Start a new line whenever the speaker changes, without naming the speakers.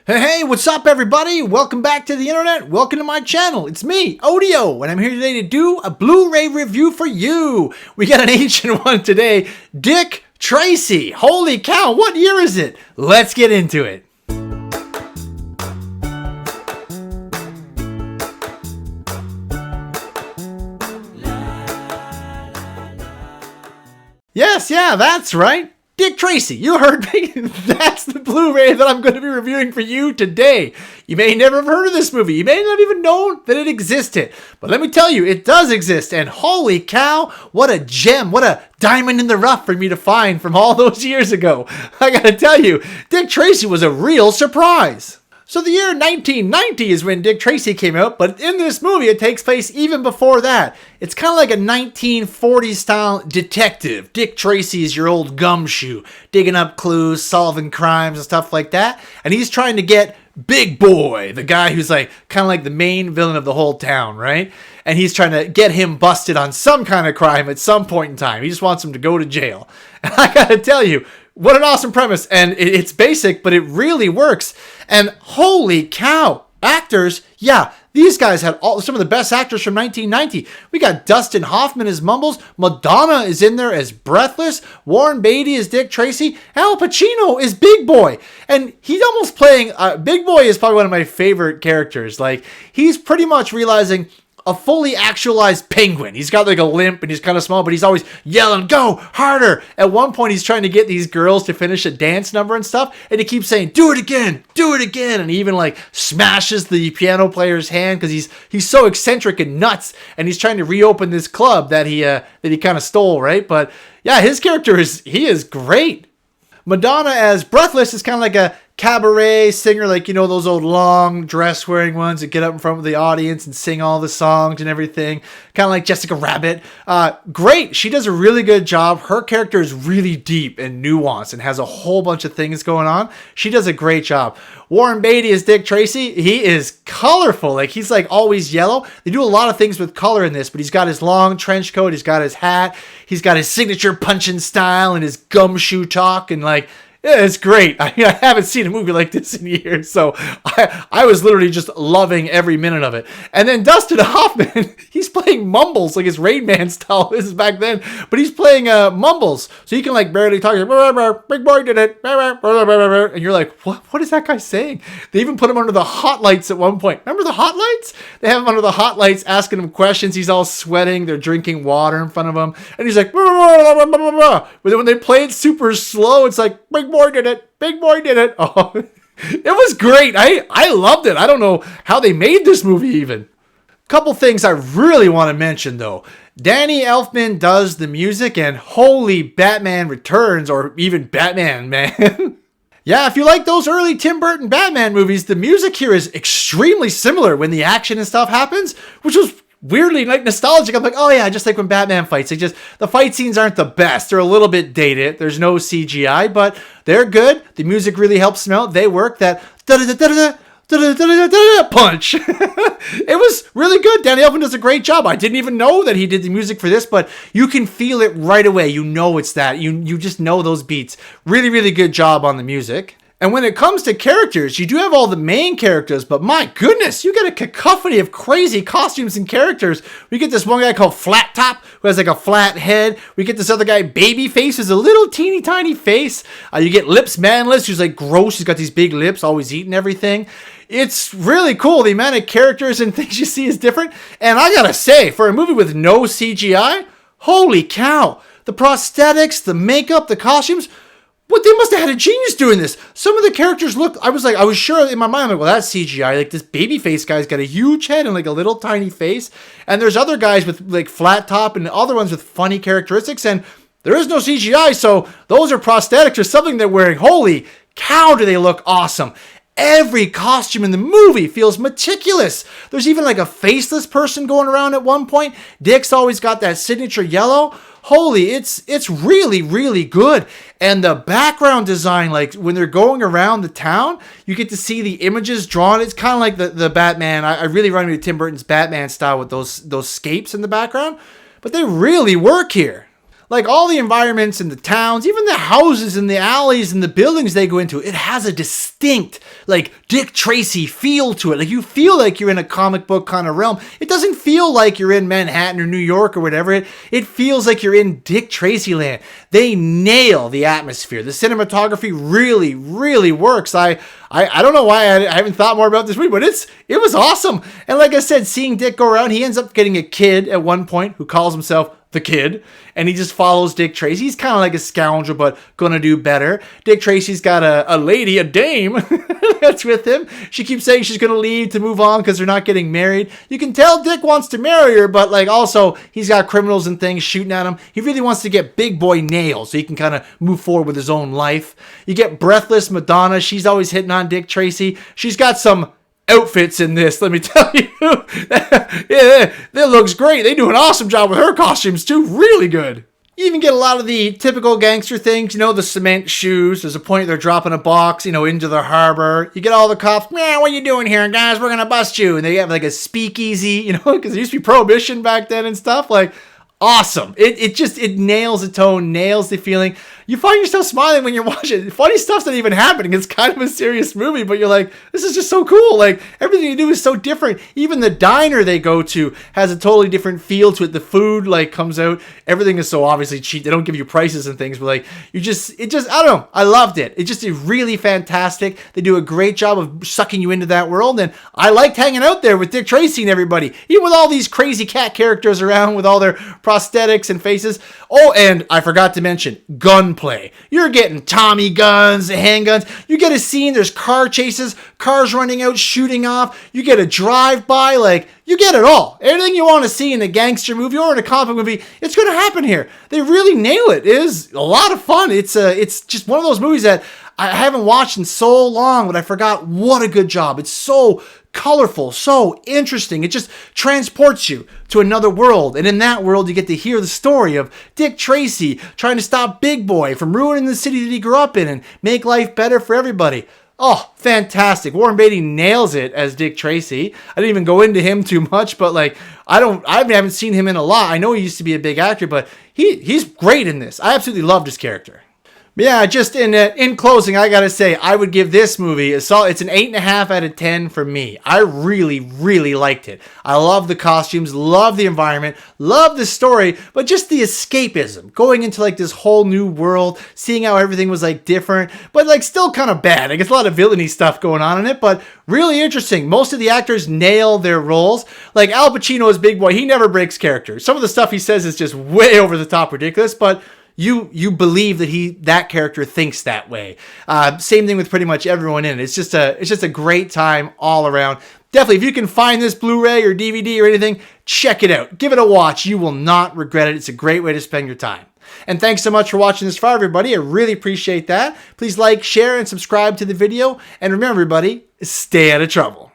Hey, what's up everybody? Welcome back to the internet. Welcome to my channel. It's me, Odio, and I'm here today to do a Blu-ray review for you. We got an ancient one today, Dick Tracy. Holy cow, what year is it? Let's get into it. Yes, yeah, that's right. Dick Tracy, you heard me. That's the Blu-ray that I'm going to be reviewing for you today. You may never have heard of this movie. You may not even know that it existed. But let me tell you, it does exist. And holy cow, what a gem. What a diamond in the rough for me to find from all those years ago. I got to tell you, Dick Tracy was a real surprise. So the year 1990 is when Dick Tracy came out, but in this movie it takes place even before that. It's kind of like a 1940s style detective. Dick Tracy is your old gumshoe, digging up clues, solving crimes and stuff like that. And he's trying to get Big Boy, the guy who's like kind of like the main villain of the whole town, right? And he's trying to get him busted on some kind of crime at some point in time. He just wants him to go to jail. And I gotta tell you, what an awesome premise. And it's basic, but it really works. And holy cow, actors, yeah, these guys had some of the best actors from 1990. We got Dustin Hoffman as Mumbles, Madonna is in there as Breathless, Warren Beatty as Dick Tracy, Al Pacino is Big Boy. And he's almost playing, Big Boy is probably one of my favorite characters. Like, he's pretty much realizing a fully actualized penguin. He's got like a limp and he's kind of small, but he's always yelling, go harder. At one point, he's trying to get these girls to finish a dance number and stuff. And he keeps saying, do it again, do it again. And he even like smashes the piano player's hand because he's so eccentric and nuts. And he's trying to reopen this club that he kind of stole, right? But yeah, his character is great. Madonna as Breathless is kind of like a cabaret singer, like, you know, those old long dress wearing ones that get up in front of the audience and sing all the songs and everything, kind of like Jessica Rabbit. Great. She does a really good job. Her character is really deep and nuanced and has a whole bunch of things going on. She does a great job. Warren Beatty as Dick Tracy. He is colorful. Like, he's like always yellow. They do a lot of things with color in this, but he's got his long trench coat. He's got his hat. He's got his signature punching style and his gumshoe talk, and like, yeah, it's great. I haven't seen a movie like this in years, so I was literally just loving every minute of it. And then Dustin Hoffman, he's playing Mumbles, like his Rain Man style. This is back then, but he's playing Mumbles, so he can like barely talk. Big Boy did it, and you're like, what is that guy saying? They even put him under the hot lights at one point. Remember the hot lights? They have him under the hot lights asking him questions. He's all sweating. They're drinking water in front of him, and he's like, but then when they play it super slow, it's like, Big Boy did it. Big Boy did it. Oh, it was great. I loved it. I don't know how they made this movie even. Couple things I really want to mention though. Danny Elfman does the music, and holy Batman Returns, or even Batman, man. Yeah, if you like those early Tim Burton Batman movies, the music here is extremely similar when the action and stuff happens, which was weirdly like nostalgic. I'm like, oh yeah, just like when Batman fights. The fight scenes aren't the best. They're a little bit dated. There's no CGI, but they're good. The music really helps them out. They work. That punch. It was really good. Danny Elfman does a great job. I didn't even know that he did the music for this, but you can feel it right away. You know it's that. You just know those beats. Really, really good job on the music. And when it comes to characters, you do have all the main characters, but my goodness, you get a cacophony of crazy costumes and characters. We get this one guy called Flat Top, who has like a flat head. We get this other guy, Babyface, who's a little teeny tiny face. You get Lips Manless, who's like gross. He's got these big lips, always eating everything. It's really cool. The amount of characters and things you see is different. And I gotta say, for a movie with no CGI, holy cow. The prosthetics, the makeup, the costumes, what, they must have had a genius doing this. Some of the characters looked, I was sure in my mind, I'm like, well, that's CGI. Like, this Babyface guy's got a huge head and like a little tiny face. And there's other guys with like flat top and other ones with funny characteristics. And there is no CGI. So those are prosthetics or something they're wearing. Holy cow, do they look awesome. Every costume in the movie feels meticulous. There's even like a faceless person going around at one point. Dick's always got that signature yellow. Holy, it's really, really good. And the background design, like when they're going around the town, you get to see the images drawn. It's kind of like the Batman. I really run me to Tim Burton's Batman style with those scapes in the background. But they really work here. Like all the environments and the towns, even the houses and the alleys and the buildings they go into, it has a distinct, like, Dick Tracy feel to it. Like, you feel like you're in a comic book kind of realm. It doesn't feel like you're in Manhattan or New York or whatever. It feels like you're in Dick Tracy land. They nail the atmosphere. The cinematography really, really works. I don't know why I haven't thought more about this movie, but it was awesome. And like I said, seeing Dick go around, he ends up getting a kid at one point who calls himself the Kid, and he just follows Dick Tracy. He's kind of like a scoundrel, but gonna do better. Dick Tracy's got a lady, a dame, that's with him. She keeps saying she's gonna leave to move on because they're not getting married. You can tell Dick wants to marry her, but like also he's got criminals and things shooting at him. He really wants to get big boy nails so he can kind of move forward with his own life. You get breathless Madonna. She's always hitting on Dick Tracy. She's got some outfits in this, let me tell you. Yeah, that looks great. They do an awesome job with her costumes too. Really good. You even get a lot of the typical gangster things, the cement shoes. There's a point they're dropping a box, into the harbor. You get all the cops, man, what are you doing here, guys? We're going to bust you. And they have like a speakeasy, because it used to be prohibition back then and stuff. Like, awesome. It nails the tone, nails the feeling. You find yourself smiling when you're watching. Funny stuff's not even happening. It's kind of a serious movie, but you're like, this is just so cool. Like, everything you do is so different. Even the diner they go to has a totally different feel to it. The food, like, comes out. Everything is so obviously cheap. They don't give you prices and things, but, like, I don't know. I loved it. It just is really fantastic. They do a great job of sucking you into that world, and I liked hanging out there with Dick Tracy and everybody. Even with all these crazy cat characters around with all their prosthetics and faces. Oh, and I forgot to mention, gunplay. You're getting Tommy guns, handguns. You get a scene, there's car chases, cars running out, shooting off. You get a drive-by, like, you get it all. Everything you want to see in a gangster movie or in a comic movie, it's going to happen here. They really nail it. It is a lot of fun. It's just one of those movies that I haven't watched in so long, but I forgot what a good job. It's so colorful, so interesting. It just transports you to another world. And in that world, you get to hear the story of Dick Tracy trying to stop Big Boy from ruining the city that he grew up in and make life better for everybody. Oh, fantastic. Warren Beatty nails it as Dick Tracy. I didn't even go into him too much, but like, I haven't seen him in a lot. I know he used to be a big actor, but he's great in this. I absolutely loved his character. But yeah, just in closing, I gotta say, I would give this movie it's an 8.5 out of 10 for me. I really, really liked it. I love the costumes, love the environment, love the story, but just the escapism, going into like this whole new world, seeing how everything was like different, but like still kind of bad. I guess a lot of villainy stuff going on in it, but really interesting. Most of the actors nail their roles. Like Al Pacino as Big Boy, he never breaks character. Some of the stuff he says is just way over the top ridiculous, but you believe that character thinks that way. Same thing with pretty much everyone in it. It's just a great time all around. Definitely, if you can find this Blu-ray or DVD or anything, check it out. Give it a watch. You will not regret it. It's a great way to spend your time. And thanks so much for watching this far, everybody. I really appreciate that. Please like, share, and subscribe to the video. And remember, everybody, stay out of trouble.